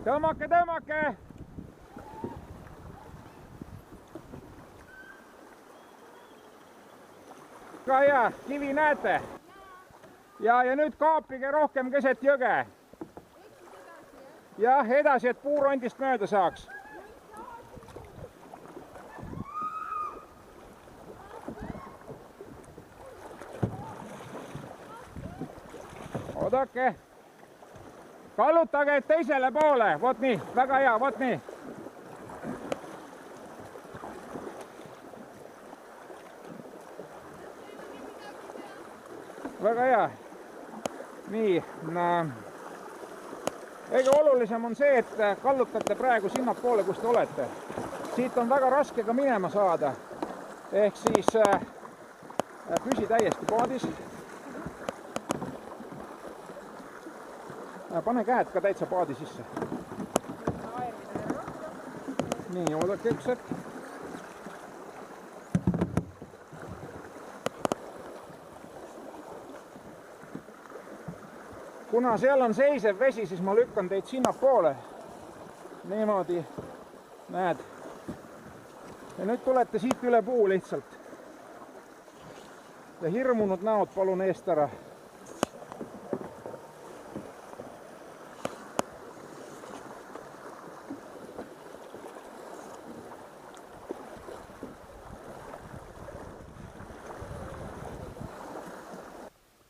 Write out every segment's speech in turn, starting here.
tõmmake, tõmmake. Ka hea, kivi näete. Ja nüüd kaapige rohkem keset jõge. Jah, edasi, et puurondist mööda saaks. Oodake. Kallutage teisele poole. Vot nii, väga hea, vot nii. Väga hea. Nii, kõige olulisem on see, et kallutate praegu sinnapoole, kus te olete. Siit on väga raske ka minema saada. Ehk siis püsi täiesti paadis. Pane käed ka täitsa paadi sisse. Nii, oodake üks hetk. Kuna seal on seisev vesi, siis ma lükkan teid sinnapoole. Niimoodi, näed. Ja nüüd tulete siit üle puu lihtsalt. Ja hirmunud näod palun eest ära.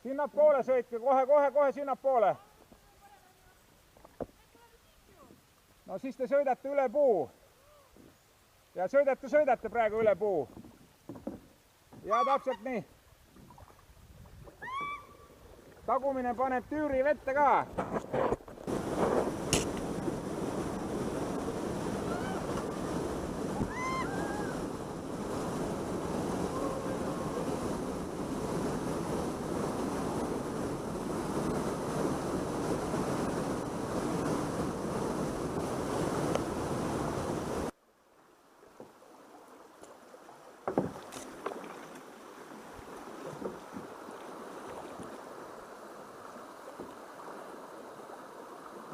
Sinnapoole sõitke, kohe sinnapoole. No siis te sõidate üle puu. Ja sõidate praegu üle puu. Ja täpselt nii. Tagumine paneb tüüri vette ka.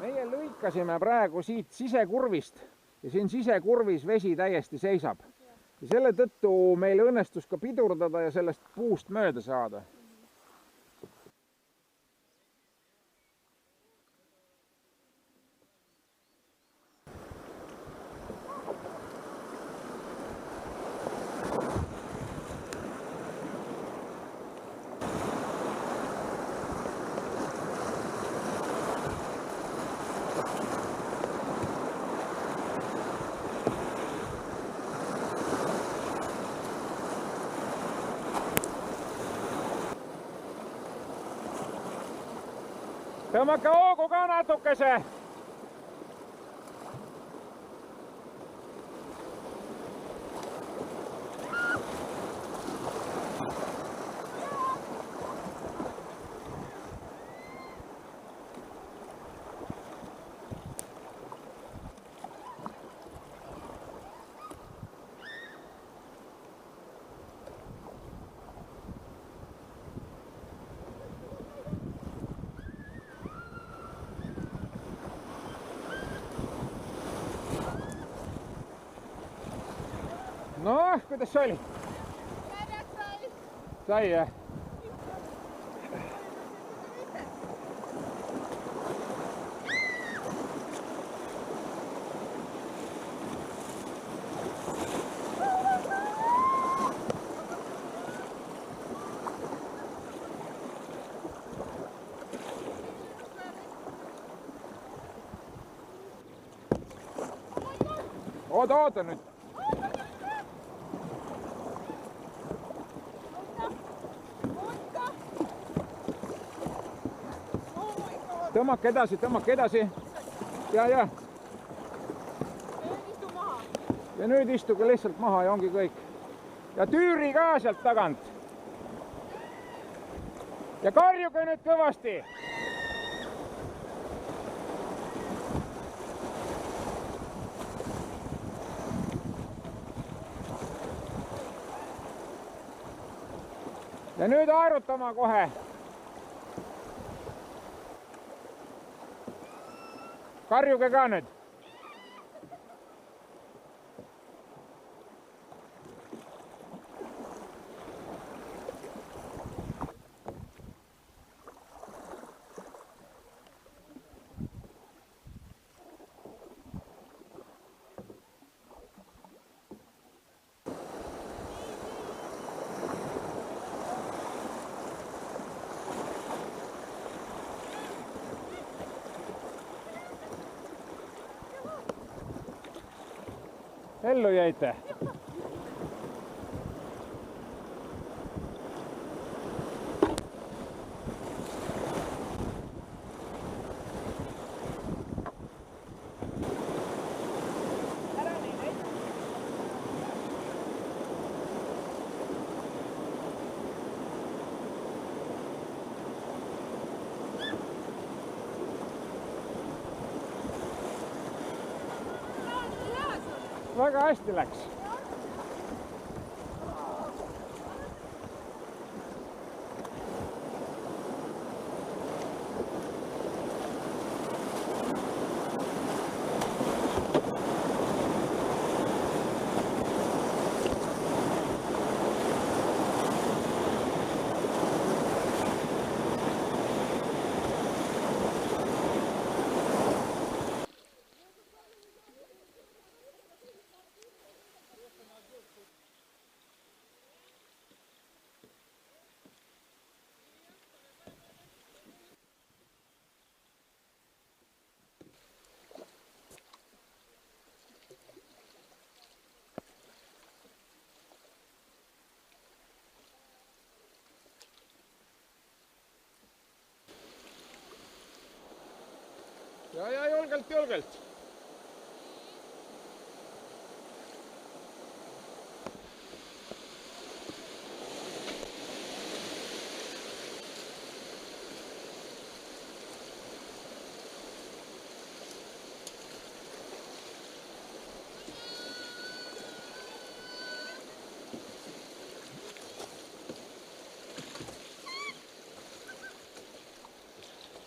Meie lõikasime praegu siit sisekurvist ja siin sisekurvis vesi täiesti seisab. Ja selle tõttu meil õnnestus ka pidurdada ja sellest puust mööda saada. Tõmmake hoogu ka natukese. No, kuidas see oli? Sai, jah? Oota nüüd. Tõmmake edasi. Ja. Ja nüüd istuge lihtsalt maha ja ongi kõik. Ja tüüri ka sealt tagant. Ja karjuge nüüd kõvasti. Ja nüüd aerutama kohe. karjuge ka nüüd. Ellu jäite? Väga hästi läks. Ja julgelt.